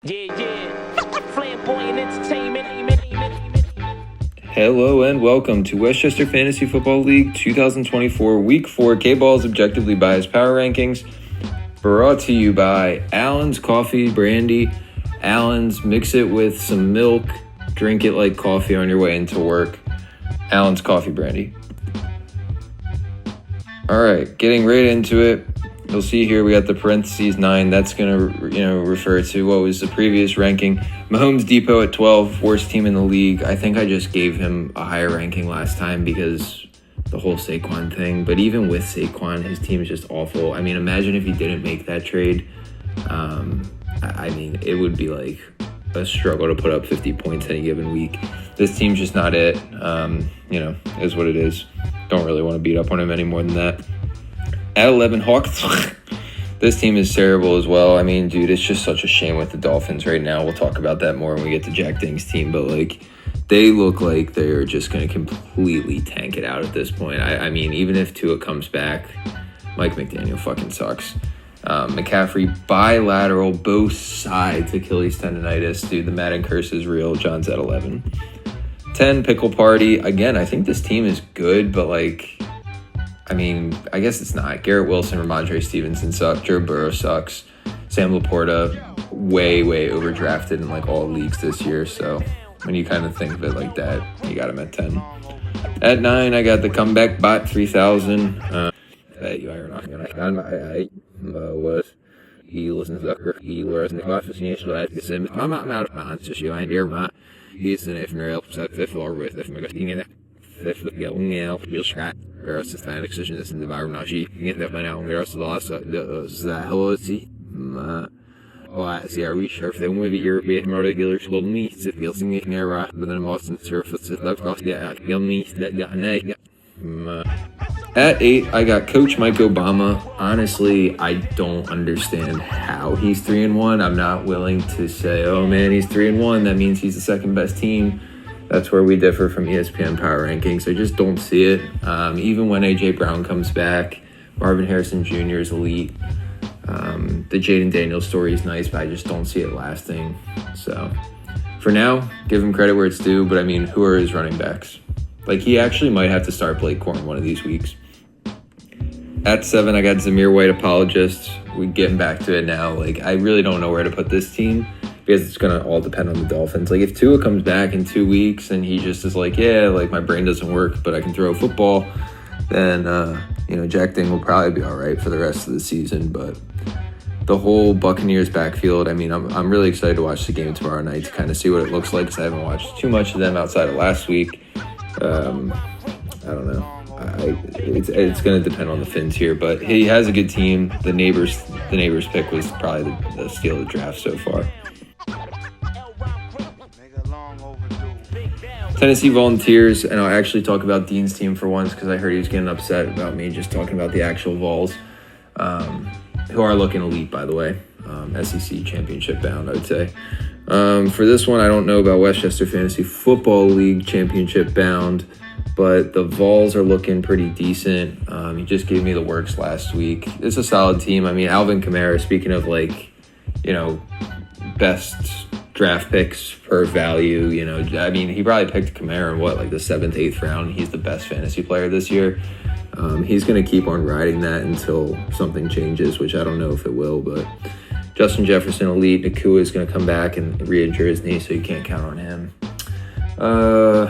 Flamboyant entertainment. Hello and welcome to Westchester Fantasy Football League 2024 Week 4 K-Ball's Objectively Biased Power Rankings, brought to you by Allen's Coffee Brandy. Allen's, mix it with some milk, drink it like coffee on your way into work. Allen's Coffee Brandy. All right, getting right into it. You'll see here we got the parentheses 9. That's going to refer to what was the previous ranking. Mahomes Depot at 12, worst team in the league. I think I just gave him a higher ranking last time because the whole Saquon thing. But even with Saquon, his team is just awful. I mean, imagine if he didn't make that trade. It would be like a struggle to put up 50 points any given week. This team's just not it. Is what it is. Don't really want to beat up on him any more than that. At 11, Hawks. This team is terrible as well. I mean, dude, it's just such a shame with the Dolphins right now. We'll talk about that more when we get to Jack Ding's team. But, they look like they're just going to completely tank it out at this point. I mean, even if Tua comes back, Mike McDaniel fucking sucks. McCaffrey, bilateral, both sides, Achilles tendonitis. Dude, the Madden curse is real. John's at 11. 10, Pickle Party. Again, I think this team is good, but, I guess it's not. Garrett Wilson, Ramondre Stevenson suck. Joe Burrow sucks. Sam Laporta, way overdrafted in all leagues this year. So when you kind of think of it like that, you got him at 10. At 9, I got the Comeback Bot 3000. At 8, I got Coach Mike Obama. Honestly, I don't understand how he's 3-1. I'm not willing to say, oh man, he's 3-1. That means he's the second best team. That's where we differ from ESPN Power Rankings. I just don't see it. Even when A.J. Brown comes back, Marvin Harrison Jr. is elite. The Jaden Daniels story is nice, but I just don't see it lasting. So for now, give him credit where it's due. But who are his running backs? He actually might have to start Blake Corn one of these weeks. At 7, I got Zamir White, apologist. We're getting back to it now. I really don't know where to put this team because it's going to all depend on the Dolphins. If Tua comes back in 2 weeks and he just is my brain doesn't work, but I can throw a football, then, Jack Ding will probably be all right for the rest of the season. But the whole Buccaneers backfield, I'm really excited to watch the game tomorrow night to kind of see what it looks like because I haven't watched too much of them outside of last week. I don't know. It's going to depend on the Finns here, but he has a good team. The neighbors pick was probably the steal of the draft so far. Tennessee Volunteers, and I'll actually talk about Dean's team for once because I heard he was getting upset about me just talking about the actual Vols, who are looking elite, by the way. SEC championship bound, I would say. For this one, I don't know about Westchester Fantasy Football League championship bound, but the Vols are looking pretty decent. He just gave me the works last week. It's a solid team. Alvin Kamara, speaking of best draft picks per value, he probably picked Kamara in the 7th, 8th round. He's the best fantasy player this year. He's going to keep on riding that until something changes, which I don't know if it will, but Justin Jefferson, elite. Nakua is going to come back and re-injure his knee, so you can't count on him. I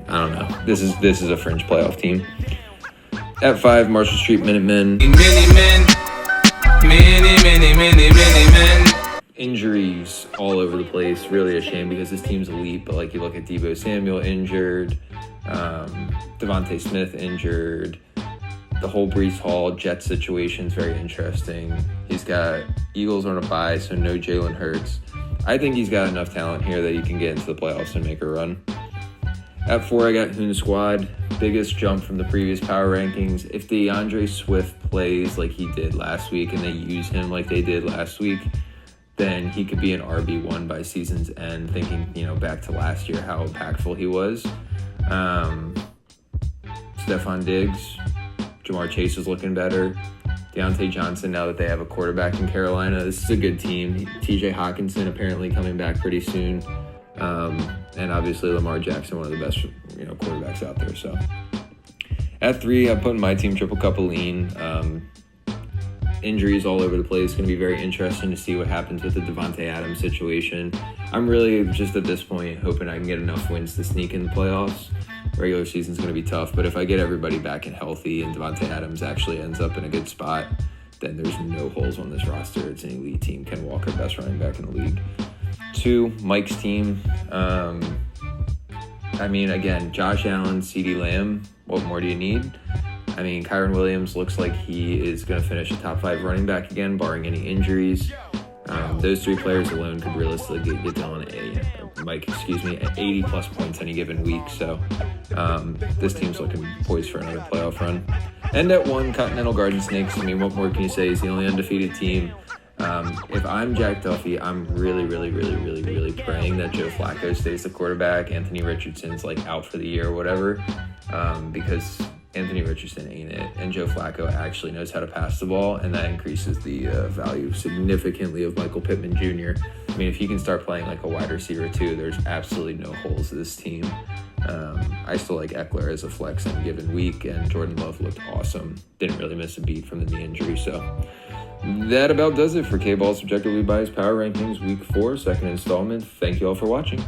don't know. This is a fringe playoff team. At 5, Marshall Street Minutemen. Injuries all over the place. Really a shame because this team's elite, but you look at Deebo Samuel injured, Devontae Smith injured. The whole Breece Hall Jet situation is very interesting. He's got Eagles on a bye, so no Jalen Hurts. I think he's got enough talent here that he can get into the playoffs and make a run. At 4, I got Hoon Squad. Biggest jump from the previous power rankings. If DeAndre Swift plays like he did last week and they use him like they did last week, then he could be an RB1 by season's end, thinking, back to last year, how impactful he was. Stephon Diggs, Jamar Chase is looking better. Deontay Johnson, now that they have a quarterback in Carolina. This is a good team. TJ Hawkinson apparently coming back pretty soon. And obviously Lamar Jackson, one of the best quarterbacks out there. So at 3, I'm putting my team triple cup of lean. Injuries all over the place. It's going to be very interesting to see what happens with the Davante Adams situation. I'm really just at this point hoping I can get enough wins to sneak in the playoffs. Regular season's going to be tough, but if I get everybody back and healthy and Davante Adams actually ends up in a good spot, then there's no holes on this roster. It's an elite team. Ken Walker, best running back in the league. 2, Mike's team. Again, Josh Allen, CeeDee Lamb. What more do you need? Kyren Williams looks like he is going to finish a top 5 running back again, barring any injuries. Those 3 players alone could realistically get Dylan 80-plus points any given week. So this team's looking poised for another playoff run. And at 1, Continental Garden Snakes. What more can you say? He's the only undefeated team. If I'm Jack Duffy, I'm really, really, really, really, really praying that Joe Flacco stays the quarterback. Anthony Richardson's out for the year or whatever, because Anthony Richardson ain't it, and Joe Flacco actually knows how to pass the ball, and that increases the value significantly of Michael Pittman Jr. If he can start playing like a wide receiver too, there's absolutely no holes to this team. I still like Eckler as a flex in a given week, and Jordan Love looked awesome. Didn't really miss a beat from the knee injury, so that about does it for K-Ball's Subjectively Biased Power Rankings Week 4, second installment. Thank you all for watching.